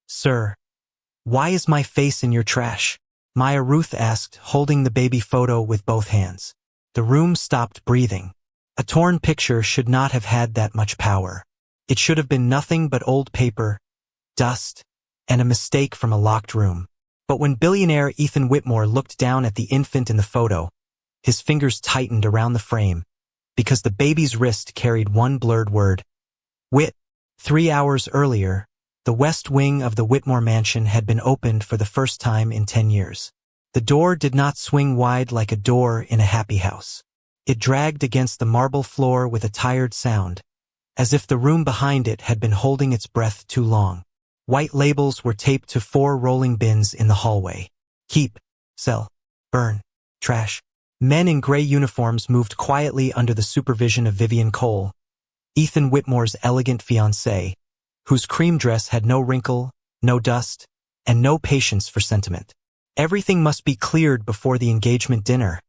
Sir, why is my face in your trash? Maya Ruth asked, holding the baby photo with both hands. The room stopped breathing. A torn picture should not have had that much power. It should have been nothing but old paper, dust, and a mistake from a locked room. But when billionaire Ethan Whitmore looked down at the infant in the photo, his fingers tightened around the frame, because the baby's wrist carried one blurred word. Whit. 3 hours earlier, the west wing of the Whitmore mansion had been opened for the first time in 10 years. The door did not swing wide like a door in a happy house. It dragged against the marble floor with a tired sound, as if the room behind it had been holding its breath too long. White labels were taped to 4 rolling bins in the hallway. Keep, sell, burn, trash. Men in gray uniforms moved quietly under the supervision of Vivian Cole, Ethan Whitmore's elegant fiancée, whose cream dress had no wrinkle, no dust, and no patience for sentiment. Everything must be cleared before the engagement dinner,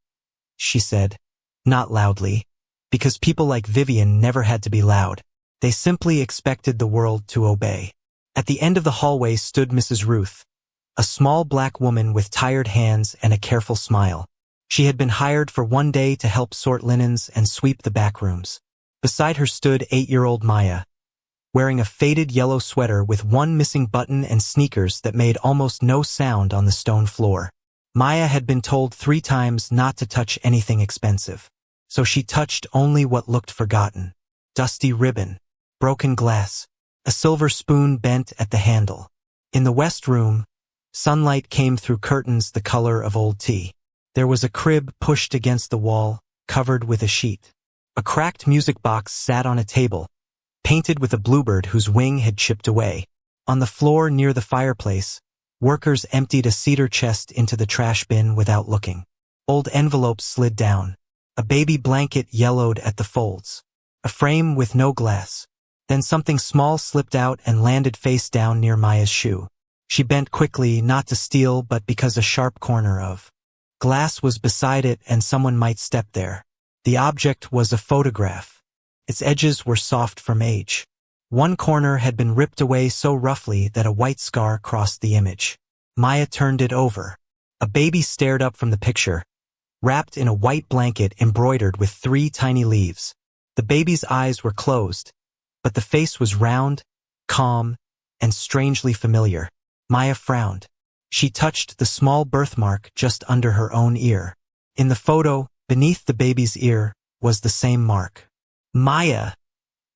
she said, not loudly, because people like Vivian never had to be loud. They simply expected the world to obey. At the end of the hallway stood Mrs. Ruth, a small black woman with tired hands and a careful smile. She had been hired for one day to help sort linens and sweep the back rooms. Beside her stood 8-year-old Maya, wearing a faded yellow sweater with one missing button and sneakers that made almost no sound on the stone floor. Maya had been told 3 times not to touch anything expensive, so she touched only what looked forgotten. Dusty ribbon, broken glass, a silver spoon bent at the handle. In the west room, sunlight came through curtains the color of old tea. There was a crib pushed against the wall, covered with a sheet. A cracked music box sat on a table, painted with a bluebird whose wing had chipped away. On the floor near the fireplace, workers emptied a cedar chest into the trash bin without looking. Old envelopes slid down. A baby blanket yellowed at the folds. A frame with no glass. Then something small slipped out and landed face down near Maya's shoe. She bent quickly, not to steal but because a sharp corner of glass was beside it and someone might step there. The object was a photograph. Its edges were soft from age. One corner had been ripped away so roughly that a white scar crossed the image. Maya turned it over. A baby stared up from the picture, wrapped in a white blanket embroidered with 3 tiny leaves. The baby's eyes were closed, but the face was round, calm, and strangely familiar. Maya frowned. She touched the small birthmark just under her own ear. In the photo, beneath the baby's ear, was the same mark. Maya,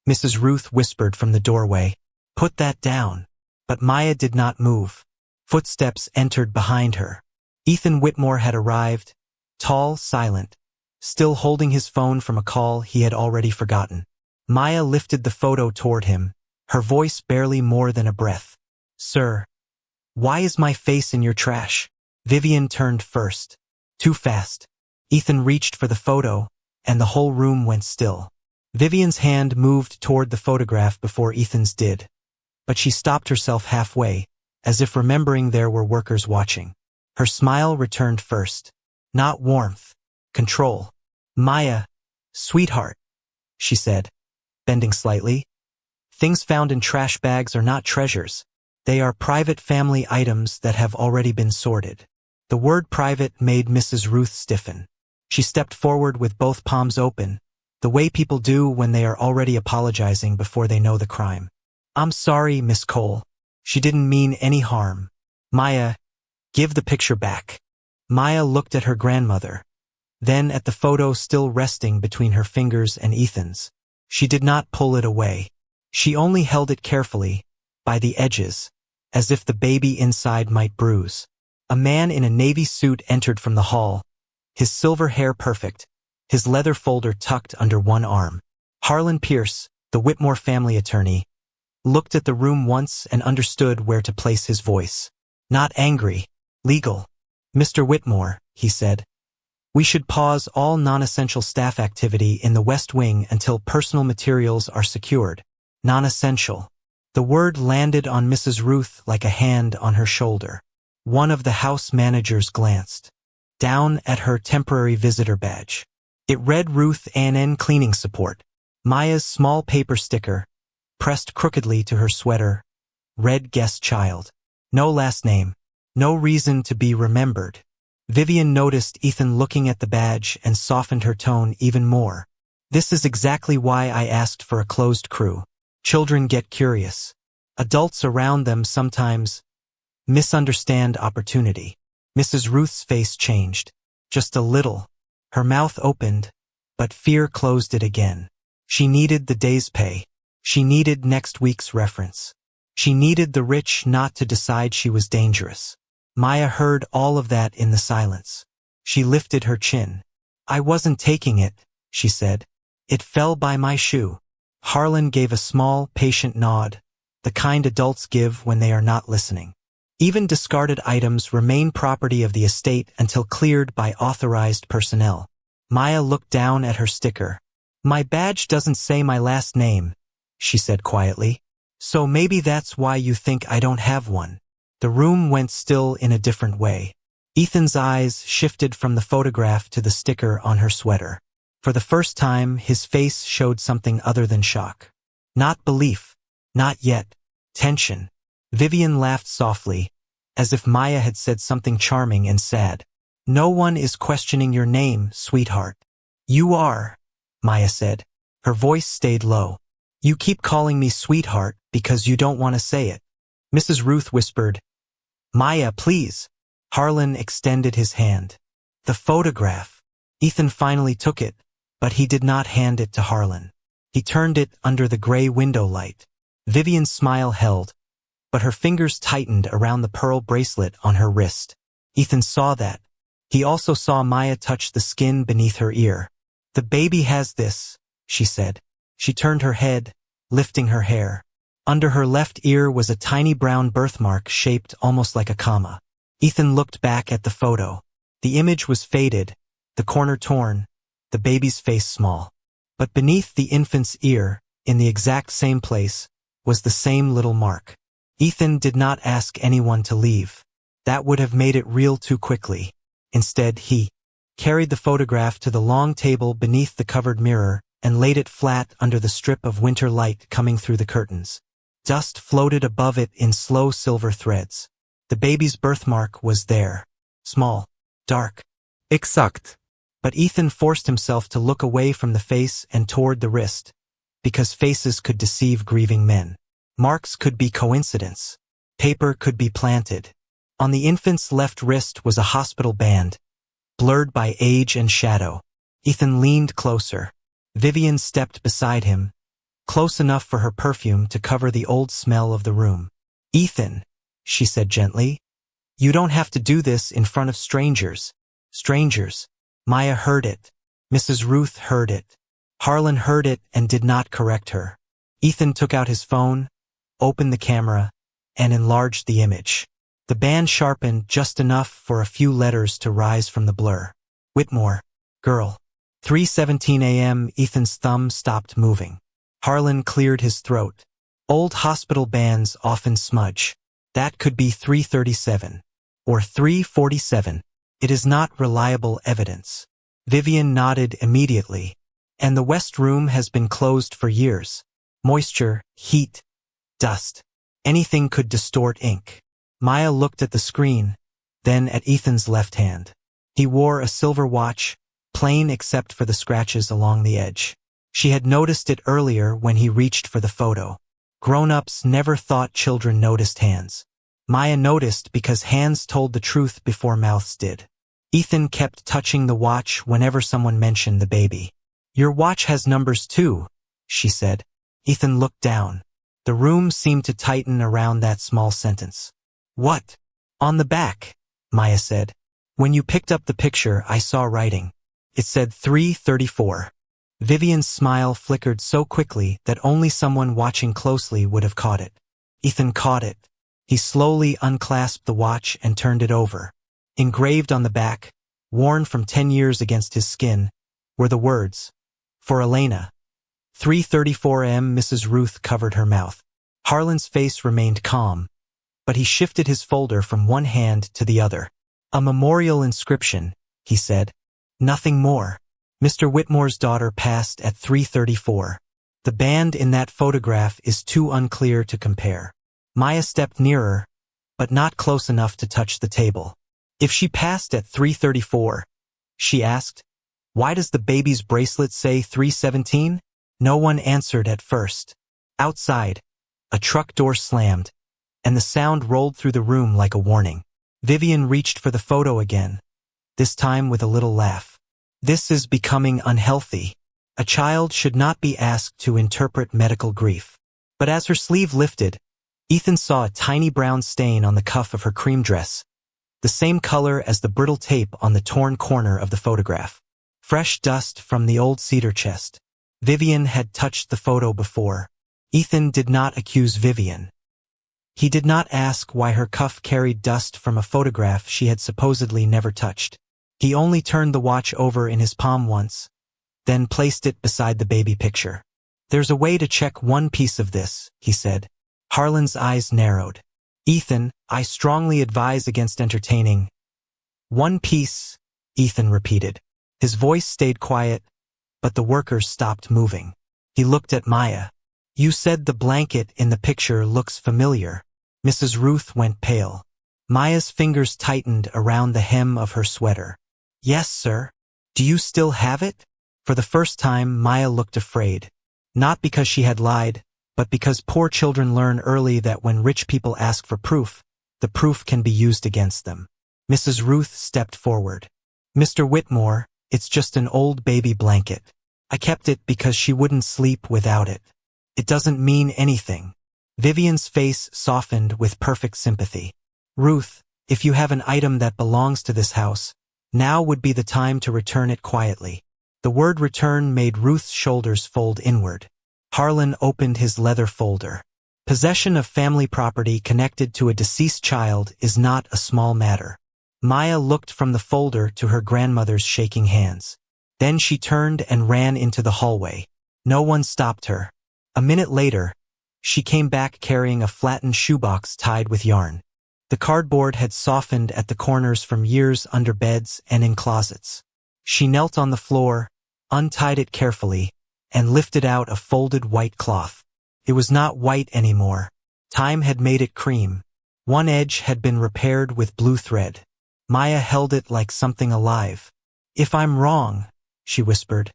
Mrs. Ruth whispered from the doorway. Put that down. But Maya did not move. Footsteps entered behind her. Ethan Whitmore had arrived, tall, silent, still holding his phone from a call he had already forgotten. Maya lifted the photo toward him, her voice barely more than a breath. Sir, why is my face in your trash? Vivian turned first. Too fast. Ethan reached for the photo, and the whole room went still. Vivian's hand moved toward the photograph before Ethan's did, but she stopped herself halfway, as if remembering there were workers watching. Her smile returned first. Not warmth. Control. Maya, sweetheart, she said, bending slightly. Things found in trash bags are not treasures. They are private family items that have already been sorted. The word private made Mrs. Ruth stiffen. She stepped forward with both palms open, the way people do when they are already apologizing before they know the crime. I'm sorry, Miss Cole. She didn't mean any harm. Maya, give the picture back. Maya looked at her grandmother, then at the photo still resting between her fingers and Ethan's. She did not pull it away. She only held it carefully, by the edges, as if the baby inside might bruise. A man in a navy suit entered from the hall, his silver hair perfect, his leather folder tucked under one arm. Harlan Pierce, the Whitmore family attorney, looked at the room once and understood where to place his voice. Not angry, legal. Mr. Whitmore, he said, we should pause all non-essential staff activity in the West Wing until personal materials are secured. Non-essential. The word landed on Mrs. Ruth like a hand on her shoulder. One of the house managers glanced down at her temporary visitor badge. It read Ruth Ann Cleaning Support. Maya's small paper sticker, pressed crookedly to her sweater, Red guest child. No last name. No reason to be remembered. Vivian noticed Ethan looking at the badge and softened her tone even more. This is exactly why I asked for a closed crew. Children get curious. Adults around them sometimes misunderstand opportunity. Mrs. Ruth's face changed. Just a little. Her mouth opened, but fear closed it again. She needed the day's pay. She needed next week's reference. She needed the rich not to decide she was dangerous. Maya heard all of that in the silence. She lifted her chin. I wasn't taking it, she said. It fell by my shoe. Harlan gave a small, patient nod, the kind adults give when they are not listening. Even discarded items remain property of the estate until cleared by authorized personnel. Maya looked down at her sticker. My badge doesn't say my last name, she said quietly. So maybe that's why you think I don't have one. The room went still in a different way. Ethan's eyes shifted from the photograph to the sticker on her sweater. For the first time, his face showed something other than shock. Not belief. Not yet. Tension. Vivian laughed softly, as if Maya had said something charming and sad. No one is questioning your name, sweetheart. You are, Maya said. Her voice stayed low. You keep calling me sweetheart because you don't want to say it. Mrs. Ruth whispered, Maya, please. Harlan extended his hand. The photograph. Ethan finally took it, but he did not hand it to Harlan. He turned it under the gray window light. Vivian's smile held, but her fingers tightened around the pearl bracelet on her wrist. Ethan saw that. He also saw Maya touch the skin beneath her ear. The baby has this, she said. She turned her head, lifting her hair. Under her left ear was a tiny brown birthmark shaped almost like a comma. Ethan looked back at the photo. The image was faded, the corner torn, the baby's face small. But beneath the infant's ear, in the exact same place, was the same little mark. Ethan did not ask anyone to leave. That would have made it real too quickly. Instead, he carried the photograph to the long table beneath the covered mirror and laid it flat under the strip of winter light coming through the curtains. Dust floated above it in slow silver threads. The baby's birthmark was there. Small. Dark. Exakt. But Ethan forced himself to look away from the face and toward the wrist, because faces could deceive grieving men. Marks could be coincidence. Paper could be planted. On the infant's left wrist was a hospital band, blurred by age and shadow. Ethan leaned closer. Vivian stepped beside him, close enough for her perfume to cover the old smell of the room. Ethan, she said gently, you don't have to do this in front of strangers. Strangers. Maya heard it. Mrs. Ruth heard it. Harlan heard it and did not correct her. Ethan took out his phone, opened the camera, and enlarged the image. The band sharpened just enough for a few letters to rise from the blur. Whitmore. Girl. 3:17 a.m. Ethan's thumb stopped moving. Harlan cleared his throat. Old hospital bands often smudge. That could be 3:37. Or 3:47. It is not reliable evidence. Vivian nodded immediately. And the West Room has been closed for years. Moisture, heat, dust. Anything could distort ink. Maya looked at the screen, then at Ethan's left hand. He wore a silver watch, plain except for the scratches along the edge. She had noticed it earlier when he reached for the photo. Grown-ups never thought children noticed hands. Maya noticed because hands told the truth before mouths did. Ethan kept touching the watch whenever someone mentioned the baby. Your watch has numbers too, she said. Ethan looked down. The room seemed to tighten around that small sentence. What? On the back, Maya said. When you picked up the picture, I saw writing. It said 3:34. Vivian's smile flickered so quickly that only someone watching closely would have caught it. Ethan caught it. He slowly unclasped the watch and turned it over. Engraved on the back, worn from 10 years against his skin, were the words, For Elena. 3:34 a.m. Mrs. Ruth covered her mouth. Harlan's face remained calm, but he shifted his folder from one hand to the other. A memorial inscription, he said. Nothing more. Mr. Whitmore's daughter passed at 3:34. The band in that photograph is too unclear to compare. Maya stepped nearer, but not close enough to touch the table. If she passed at 334, she asked, why does the baby's bracelet say 317? No one answered at first. Outside, a truck door slammed, and the sound rolled through the room like a warning. Vivian reached for the photo again, this time with a little laugh. This is becoming unhealthy. A child should not be asked to interpret medical grief. But as her sleeve lifted, Ethan saw a tiny brown stain on the cuff of her cream dress, the same color as the brittle tape on the torn corner of the photograph. Fresh dust from the old cedar chest. Vivian had touched the photo before. Ethan did not accuse Vivian. He did not ask why her cuff carried dust from a photograph she had supposedly never touched. He only turned the watch over in his palm once, then placed it beside the baby picture. There's a way to check one piece of this, he said. Harlan's eyes narrowed. Ethan, I strongly advise against entertaining. One piece, Ethan repeated. His voice stayed quiet, but the workers stopped moving. He looked at Maya. You said the blanket in the picture looks familiar. Mrs. Ruth went pale. Maya's fingers tightened around the hem of her sweater. Yes, sir. Do you still have it? For the first time, Maya looked afraid. Not because she had lied, but because poor children learn early that when rich people ask for proof, the proof can be used against them. Mrs. Ruth stepped forward. Mr. Whitmore, it's just an old baby blanket. I kept it because she wouldn't sleep without it. It doesn't mean anything. Vivian's face softened with perfect sympathy. Ruth, if you have an item that belongs to this house, now would be the time to return it quietly. The word return made Ruth's shoulders fold inward. Harlan opened his leather folder. Possession of family property connected to a deceased child is not a small matter. Maya looked from the folder to her grandmother's shaking hands. Then she turned and ran into the hallway. No one stopped her. A minute later, she came back carrying a flattened shoebox tied with yarn. The cardboard had softened at the corners from years under beds and in closets. She knelt on the floor, untied it carefully, and lifted out a folded white cloth. It was not white anymore. Time had made it cream. One edge had been repaired with blue thread. Maya held it like something alive. If I'm wrong, she whispered,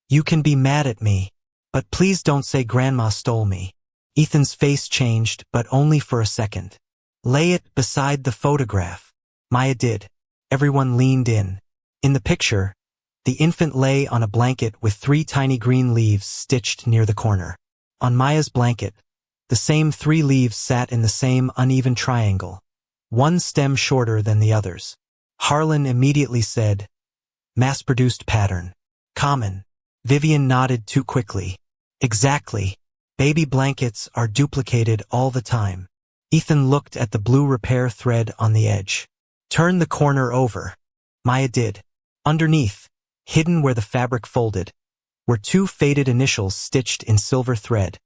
you can be mad at me, but please don't say Grandma stole me. Ethan's face changed, but only for a second. Lay it beside the photograph. Maya did. Everyone leaned in. In the picture, the infant lay on a blanket with 3 tiny green leaves stitched near the corner. On Maya's blanket, the same 3 leaves sat in the same uneven triangle, one stem shorter than the others. Harlan immediately said, mass-produced pattern. Common. Vivian nodded too quickly. Exactly. Baby blankets are duplicated all the time. Ethan looked at the blue repair thread on the edge. Turn the corner over. Maya did. Underneath, hidden where the fabric folded, were 2 faded initials stitched in silver thread.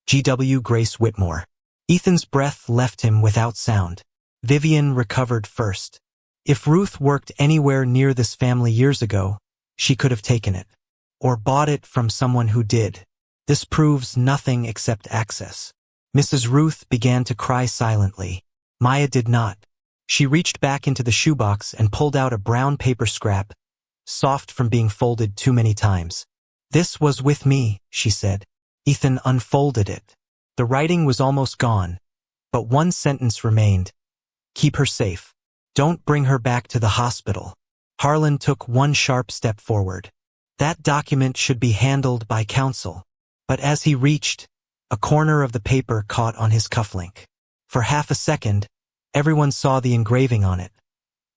G.W. Grace Whitmore. Ethan's breath left him without sound. Vivian recovered first. If Ruth worked anywhere near this family years ago, she could have taken it. Or bought it from someone who did. This proves nothing except access. Mrs. Ruth began to cry silently. Maya did not. She reached back into the shoebox and pulled out a brown paper scrap, soft from being folded too many times. This was with me, she said. Ethan unfolded it. The writing was almost gone, but one sentence remained. Keep her safe. Don't bring her back to the hospital. Harlan took one sharp step forward. That document should be handled by counsel. But as he reached, a corner of the paper caught on his cufflink. For half a second, everyone saw the engraving on it.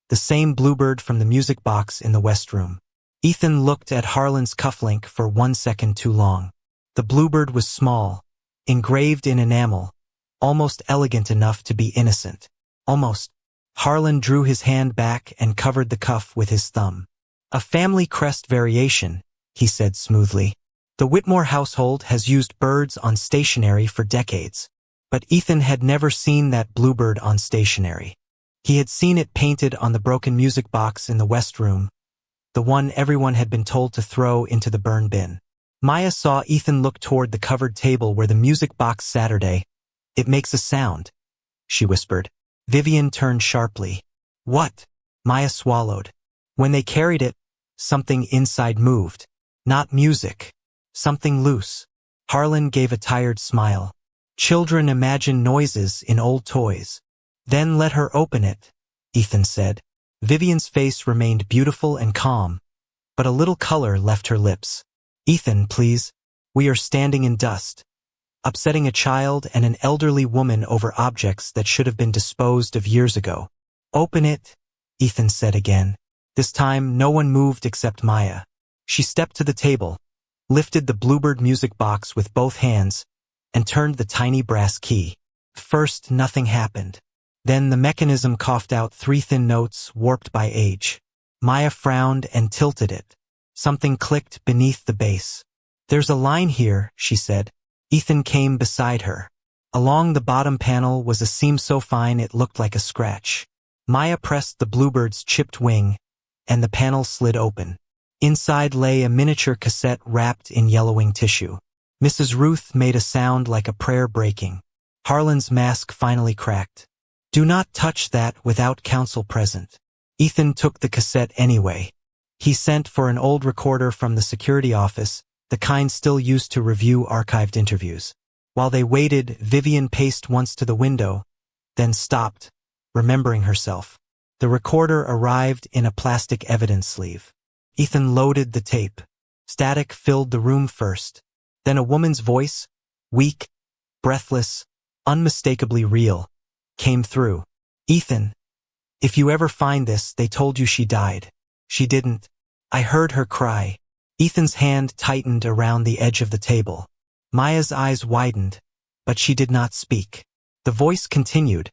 The same bluebird from the music box in the West Room. Ethan looked at Harlan's cufflink for 1 second too long. The bluebird was small, engraved in enamel, almost elegant enough to be innocent. Almost. Harlan drew his hand back and covered the cuff with his thumb. A family crest variation, he said smoothly. The Whitmore household has used birds on stationery for decades, but Ethan had never seen that bluebird on stationery. He had seen it painted on the broken music box in the West Room, the one everyone had been told to throw into the burn bin. Maya saw Ethan look toward the covered table where the music box Saturday, It makes a sound, she whispered. Vivian turned sharply. What? Maya swallowed. When they carried it, something inside moved. Not music. Something loose. Harlan gave a tired smile. Children imagine noises in old toys. Then let her open it, Ethan said. Vivian's face remained beautiful and calm, but a little color left her lips. Ethan, please. We are standing in dust, upsetting a child and an elderly woman over objects that should have been disposed of years ago. Open it, Ethan said again. This time, no one moved except Maya. She stepped to the table, lifted the Bluebird music box with both hands, and turned the tiny brass key. First, nothing happened. Then the mechanism coughed out 3 thin notes warped by age. Maya frowned and tilted it. Something clicked beneath the bass. There's a line here, she said. Ethan came beside her. Along the bottom panel was a seam so fine it looked like a scratch. Maya pressed the Bluebird's chipped wing, and the panel slid open. Inside lay a miniature cassette wrapped in yellowing tissue. Mrs. Ruth made a sound like a prayer breaking. Harlan's mask finally cracked. Do not touch that without counsel present. Ethan took the cassette anyway. He sent for an old recorder from the security office, the kind still used to review archived interviews. While they waited, Vivian paced once to the window, then stopped, remembering herself. The recorder arrived in a plastic evidence sleeve. Ethan loaded the tape. Static filled the room first. Then a woman's voice, weak, breathless, unmistakably real, came through. Ethan, if you ever find this, they told you she died. She didn't. I heard her cry. Ethan's hand tightened around the edge of the table. Maya's eyes widened, but she did not speak. The voice continued,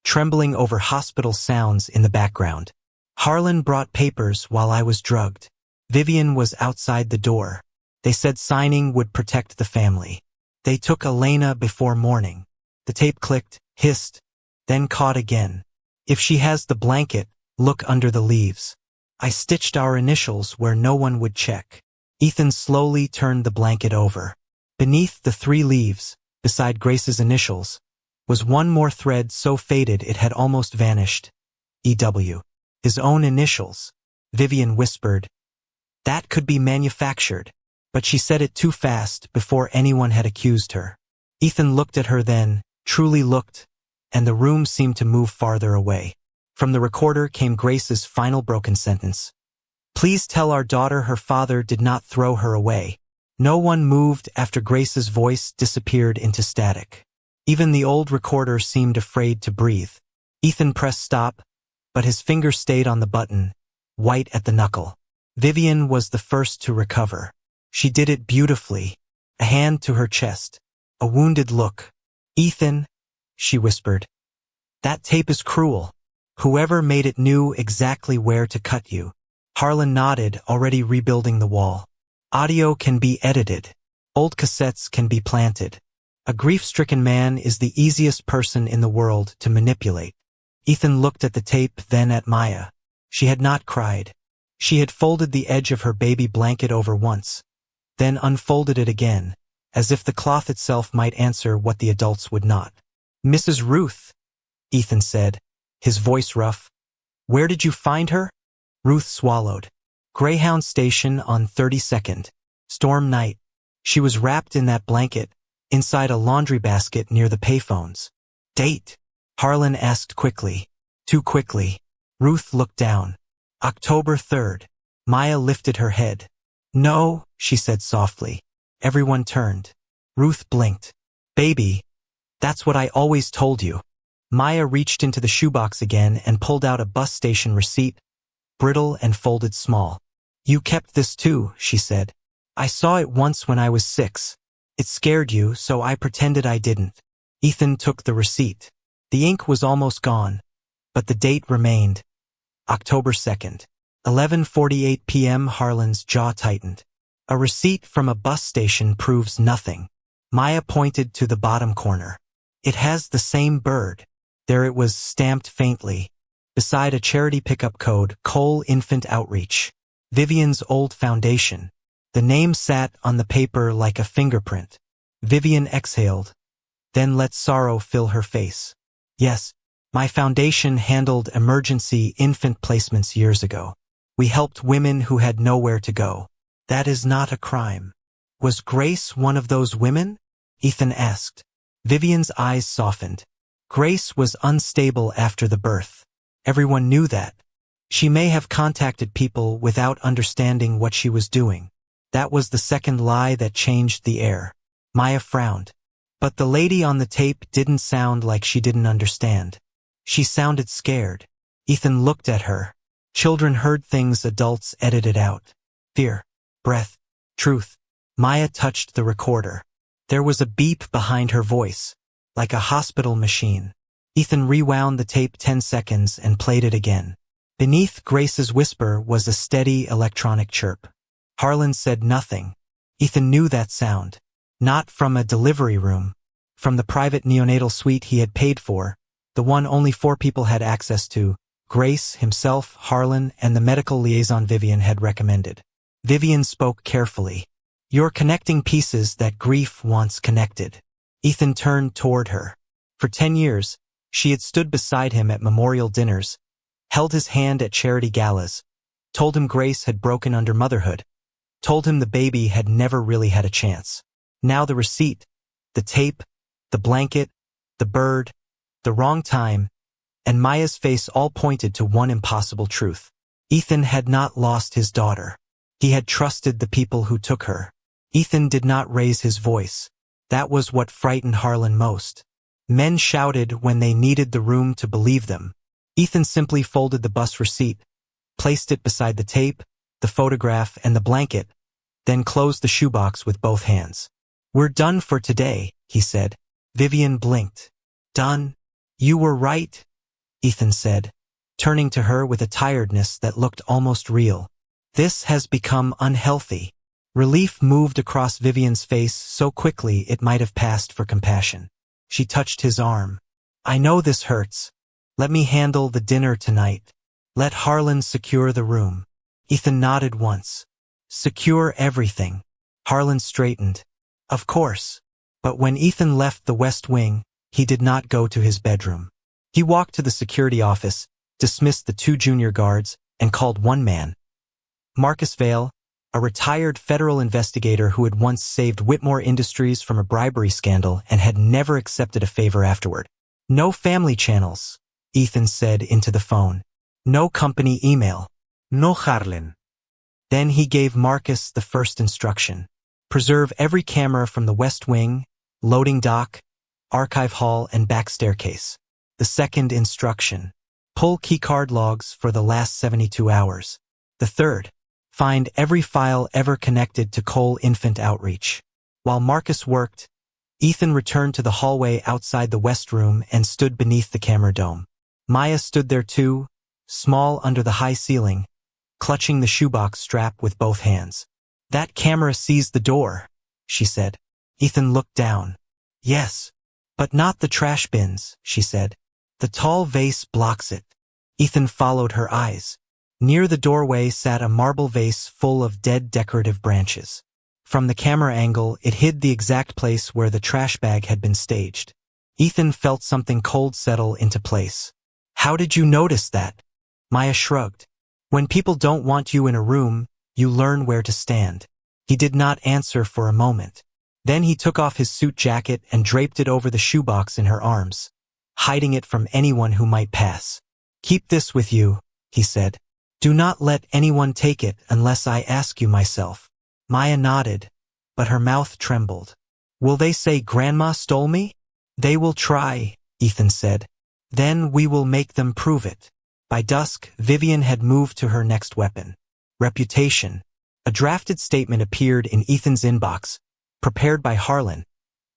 trembling over hospital sounds in the background. Harlan brought papers while I was drugged. Vivian was outside the door. They said signing would protect the family. They took Elena before morning. The tape clicked, hissed, then caught again. If she has the blanket, look under the leaves. I stitched our initials where no one would check. Ethan slowly turned the blanket over. Beneath the 3 leaves, beside Grace's initials, was one more thread so faded it had almost vanished. E.W. His own initials. Vivian whispered. That could be manufactured. But she said it too fast before anyone had accused her. Ethan looked at her then, truly looked, and the room seemed to move farther away. From the recorder came Grace's final broken sentence. Please tell our daughter her father did not throw her away. No one moved after Grace's voice disappeared into static. Even the old recorder seemed afraid to breathe. Ethan pressed stop, but his finger stayed on the button, white at the knuckle. Vivian was the first to recover. She did it beautifully, a hand to her chest, a wounded look. Ethan, she whispered, that tape is cruel. Whoever made it knew exactly where to cut you. Harlan nodded, already rebuilding the wall. Audio can be edited. Old cassettes can be planted. A grief-stricken man is the easiest person in the world to manipulate. Ethan looked at the tape, then at Maya. She had not cried. She had folded the edge of her baby blanket over once, then unfolded it again, as if the cloth itself might answer what the adults would not. Mrs. Ruth, Ethan said, his voice rough. Where did you find her? Ruth swallowed. Greyhound Station on 32nd. Storm night. She was wrapped in that blanket, inside a laundry basket near the payphones. Date? Harlan asked quickly. Too quickly. Ruth looked down. October 3rd. Maya lifted her head. No, she said softly. Everyone turned. Ruth blinked. Baby, that's what I always told you. Maya reached into the shoebox again and pulled out a bus station receipt, brittle and folded small. You kept this too, she said. I saw it once when I was 6. It scared you, so I pretended I didn't. Ethan took the receipt. The ink was almost gone, but the date remained. October 2nd. 11:48 p.m. Harlan's jaw tightened. A receipt from a bus station proves nothing. Maya pointed to the bottom corner. It has the same bird. There it was, stamped faintly, beside a charity pickup code, Cole Infant Outreach. Vivian's old foundation. The name sat on the paper like a fingerprint. Vivian exhaled. then let sorrow fill her face. Yes, my foundation handled emergency infant placements years ago. We helped women who had nowhere to go. That is not a crime. Was Grace one of those women? Ethan asked. Vivian's eyes softened. Grace was unstable after the birth. Everyone knew that. She may have contacted people without understanding what she was doing. That was the second lie that changed the air. Maya frowned. But the lady on the tape didn't sound like she didn't understand. She sounded scared. Ethan looked at her. Children heard things adults edited out. Fear, breath, truth. Maya touched the recorder. There was a beep behind her voice, like a hospital machine. Ethan rewound the tape 10 seconds and played it again. Beneath Grace's whisper was a steady electronic chirp. Harlan said nothing. Ethan knew that sound. Not from a delivery room. From the private neonatal suite he had paid for, the one only 4 people had access to, Grace, himself, Harlan, and the medical liaison Vivian had recommended. Vivian spoke carefully. You're connecting pieces that grief once connected. Ethan turned toward her. For 10 years, she had stood beside him at memorial dinners, held his hand at charity galas, told him Grace had broken under motherhood, told him the baby had never really had a chance. Now the receipt, the tape, the blanket, the bird, the wrong time, and Maya's face all pointed to one impossible truth. Ethan had not lost his daughter. He had trusted the people who took her. Ethan did not raise his voice. That was what frightened Harlan most. Men shouted when they needed the room to believe them. Ethan simply folded the bus receipt, placed it beside the tape, the photograph, and the blanket, then closed the shoebox with both hands. We're done for today, he said. Vivian blinked. Done? You were right, Ethan said, turning to her with a tiredness that looked almost real. This has become unhealthy. Relief moved across Vivian's face so quickly it might have passed for compassion. She touched his arm. I know this hurts. Let me handle the dinner tonight. Let Harlan secure the room. Ethan nodded once. Secure everything. Harlan straightened. Of course. But when Ethan left the West Wing, he did not go to his bedroom. He walked to the security office, dismissed the 2 junior guards, and called one man. Marcus Vale, a retired federal investigator who had once saved Whitmore Industries from a bribery scandal and had never accepted a favor afterward. No family channels, Ethan said into the phone. No company email. No Harlan. Then he gave Marcus the first instruction. Preserve every camera from the West Wing, loading dock, archive hall, and back staircase. The second instruction. Pull keycard logs for the last 72 hours. The third. Find every file ever connected to Cole Infant Outreach. While Marcus worked, Ethan returned to the hallway outside the West Room and stood beneath the camera dome. Maya stood there too, small under the high ceiling, clutching the shoebox strap with both hands. That camera sees the door, she said. Ethan looked down. Yes, but not the trash bins, she said. The tall vase blocks it. Ethan followed her eyes. Near the doorway sat a marble vase full of dead decorative branches. From the camera angle, it hid the exact place where the trash bag had been staged. Ethan felt something cold settle into place. How did you notice that? Maya shrugged. When people don't want you in a room, you learn where to stand. He did not answer for a moment. Then he took off his suit jacket and draped it over the shoebox in her arms, hiding it from anyone who might pass. Keep this with you, he said. Do not let anyone take it unless I ask you myself. Maya nodded, but her mouth trembled. Will they say Grandma stole me? They will try, Ethan said. Then we will make them prove it. By dusk, Vivian had moved to her next weapon. Reputation. A drafted statement appeared in Ethan's inbox, prepared by Harlan,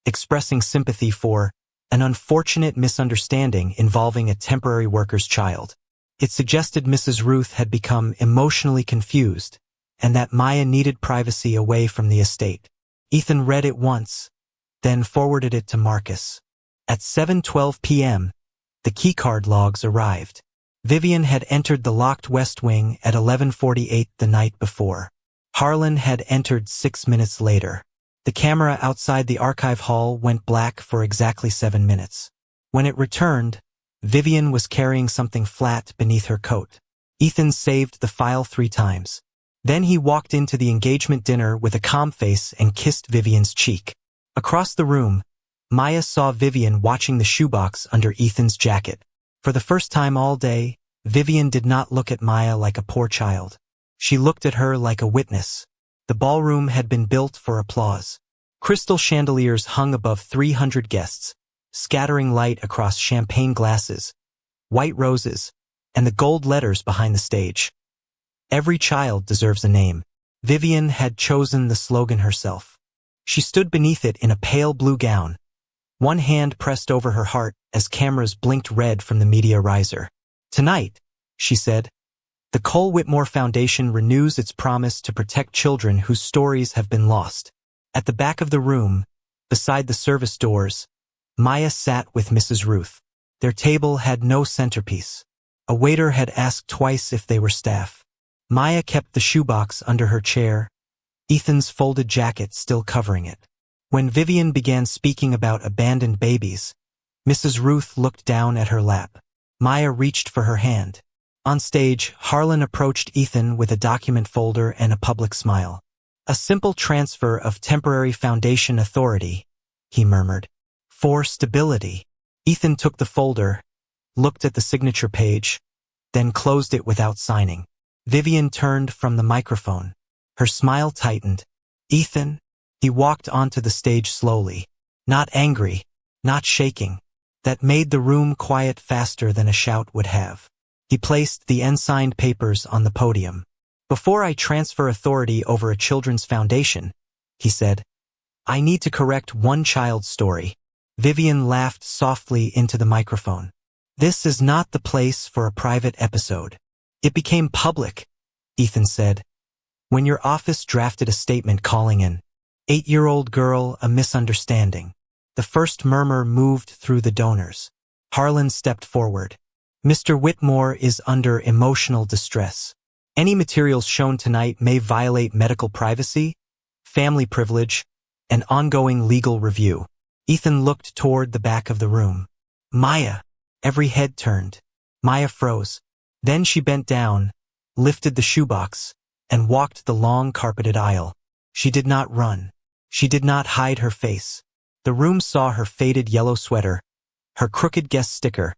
expressing sympathy for an unfortunate misunderstanding involving a temporary worker's child. It suggested Mrs. Ruth had become emotionally confused and that Maya needed privacy away from the estate. Ethan read it once, then forwarded it to Marcus. At 7:12 p.m., the keycard logs arrived. Vivian had entered the locked West Wing at 11:48 the night before. Harlan had entered 6 minutes later. The camera outside the archive hall went black for exactly 7 minutes. When it returned, Vivian was carrying something flat beneath her coat. Ethan saved the file 3 times. Then he walked into the engagement dinner with a calm face and kissed Vivian's cheek. Across the room, Maya saw Vivian watching the shoebox under Ethan's jacket. For the first time all day, Vivian did not look at Maya like a poor child. She looked at her like a witness. The ballroom had been built for applause. Crystal chandeliers hung above 300 guests, scattering light across champagne glasses, white roses, and the gold letters behind the stage. Every child deserves a name. Vivian had chosen the slogan herself. She stood beneath it in a pale blue gown, one hand pressed over her heart as cameras blinked red from the media riser. "Tonight," she said, "the Cole Whitmore Foundation renews its promise to protect children whose stories have been lost." At the back of the room, beside the service doors, Maya sat with Mrs. Ruth. Their table had no centerpiece. A waiter had asked twice if they were staff. Maya kept the shoebox under her chair, Ethan's folded jacket still covering it. When Vivian began speaking about abandoned babies, Mrs. Ruth looked down at her lap. Maya reached for her hand. On stage, Harlan approached Ethan with a document folder and a public smile. "A simple transfer of temporary foundation authority," he murmured. "For stability." Ethan took the folder, looked at the signature page, then closed it without signing. Vivian turned from the microphone. Her smile tightened. "Ethan?" He walked onto the stage slowly. Not angry, not shaking. That made the room quiet faster than a shout would have. He placed the unsigned papers on the podium. "Before I transfer authority over a children's foundation," he said, "I need to correct one child's story." Vivian laughed softly into the microphone. "This is not the place for a private episode." "It became public," Ethan said, "when your office drafted a statement calling an 8-year-old girl a misunderstanding." The first murmur moved through the donors. Harlan stepped forward. "Mr. Whitmore is under emotional distress. Any materials shown tonight may violate medical privacy, family privilege, and ongoing legal review." Ethan looked toward the back of the room. "Maya!" Every head turned. Maya froze. Then she bent down, lifted the shoebox, and walked the long carpeted aisle. She did not run. She did not hide her face. The room saw her faded yellow sweater, her crooked guest sticker,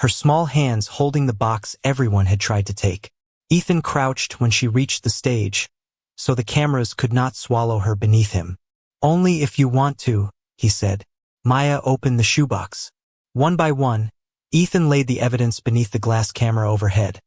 her small hands holding the box everyone had tried to take. Ethan crouched when she reached the stage, so the cameras could not swallow her beneath him. "Only if you want to," he said. Maya opened the shoebox. One by one, Ethan laid the evidence beneath the glass camera overhead.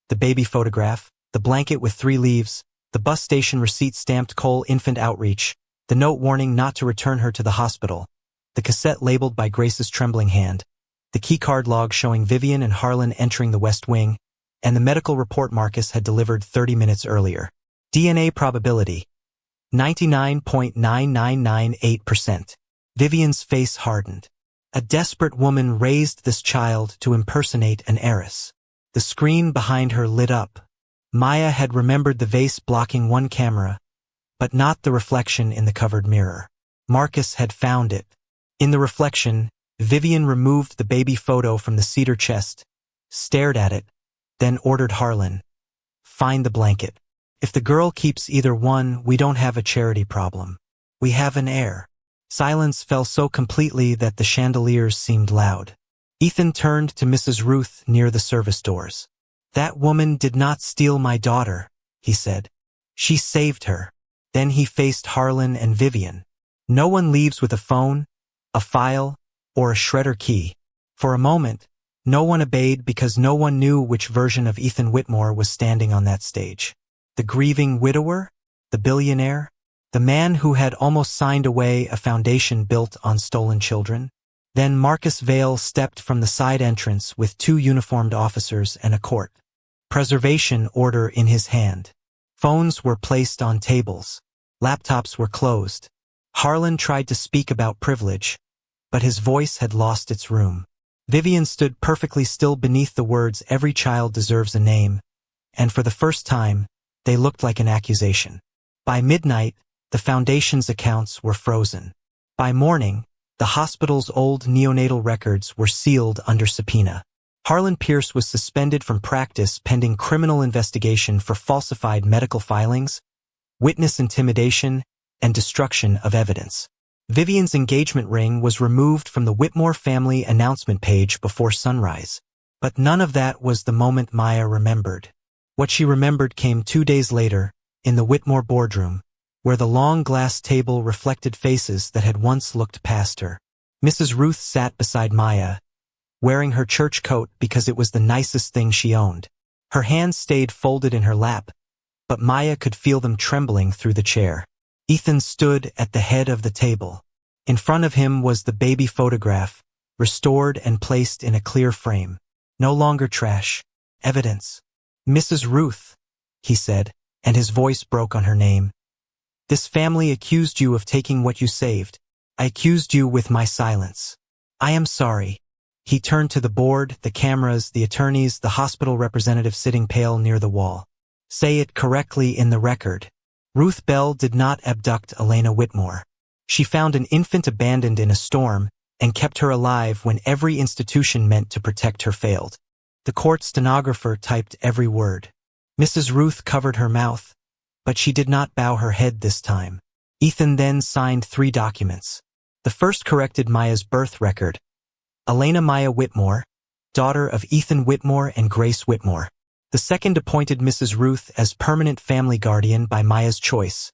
The baby photograph, the blanket with 3 leaves, the bus station receipt stamped Cole Infant Outreach, the note warning not to return her to the hospital, the cassette labeled by Grace's trembling hand, the keycard log showing Vivian and Harlan entering the West Wing, and the medical report Marcus had delivered 30 minutes earlier. DNA probability, 99.9998%. Vivian's face hardened. A desperate woman raised this child to impersonate an heiress. The screen behind her lit up. Maya had remembered the vase blocking one camera, but not the reflection in the covered mirror. Marcus had found it. In the reflection, Vivian removed the baby photo from the cedar chest, stared at it, then ordered Harlan, "Find the blanket. If the girl keeps either one, we don't have a charity problem. We have an heir." Silence fell so completely that the chandeliers seemed loud. Ethan turned to Mrs. Ruth near the service doors. "That woman did not steal my daughter," he said. "She saved her." Then he faced Harlan and Vivian. "No one leaves with a phone, a file, or a shredder key." For a moment, no one obeyed because no one knew which version of Ethan Whitmore was standing on that stage. The grieving widower? The billionaire? The man who had almost signed away a foundation built on stolen children? Then Marcus Vale stepped from the side entrance with 2 uniformed officers and a court preservation order in his hand. Phones were placed on tables. Laptops were closed. Harlan tried to speak about privilege, but his voice had lost its room. Vivian stood perfectly still beneath the words "Every child deserves a name," and for the first time, they looked like an accusation. By midnight, The foundation's accounts were frozen. By morning, the hospital's old neonatal records were sealed under subpoena. Harlan Pierce was suspended from practice pending criminal investigation for falsified medical filings, witness intimidation, and destruction of evidence. Vivian's engagement ring was removed from the Whitmore family announcement page before sunrise. But none of that was the moment Maya remembered. What she remembered came 2 days later, in the Whitmore boardroom, where the long glass table reflected faces that had once looked past her. Mrs. Ruth sat beside Maya, wearing her church coat because it was the nicest thing she owned. Her hands stayed folded in her lap, but Maya could feel them trembling through the chair. Ethan stood at the head of the table. In front of him was the baby photograph, restored and placed in a clear frame. No longer trash. Evidence. Mrs. Ruth, he said, and his voice broke on her name. This family accused you of taking what you saved. I accused you with my silence. I am sorry. He turned to the board, the cameras, the attorneys, the hospital representative sitting pale near the wall. Say it correctly in the record. Ruth Bell did not abduct Elena Whitmore. She found an infant abandoned in a storm and kept her alive when every institution meant to protect her failed. The court stenographer typed every word. Mrs. Ruth covered her mouth, but she did not bow her head this time. Ethan then signed 3 documents. The first corrected Maya's birth record. Elena Maya Whitmore, daughter of Ethan Whitmore and Grace Whitmore. The second appointed Mrs. Ruth as permanent family guardian by Maya's choice,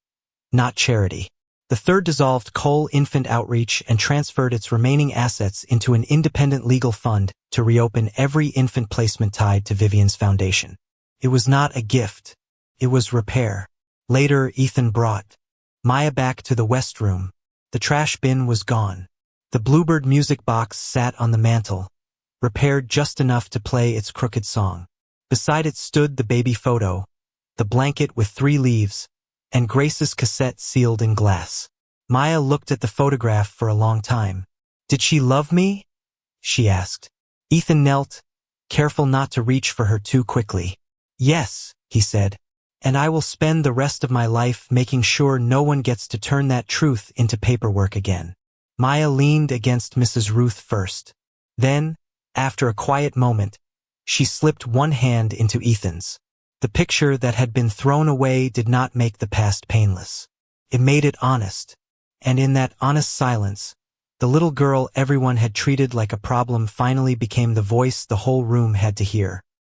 not charity. The third dissolved Cole Infant Outreach and transferred its remaining assets into an independent legal fund to reopen every infant placement tied to Vivian's foundation. It was not a gift. It was repair. Later, Ethan brought Maya back to the West Room. The trash bin was gone. The Bluebird music box sat on the mantel, repaired just enough to play its crooked song. Beside it stood the baby photo, the blanket with 3 leaves, and Grace's cassette sealed in glass. Maya looked at the photograph for a long time. Did she love me? She asked. Ethan knelt, careful not to reach for her too quickly. Yes, he said, and I will spend the rest of my life making sure no one gets to turn that truth into paperwork again. Maya leaned against Mrs. Ruth first. Then, after a quiet moment, she slipped one hand into Ethan's. The picture that had been thrown away did not make the past painless. It made it honest. And in that honest silence, the little girl everyone had treated like a problem finally became the voice the whole room had to hear.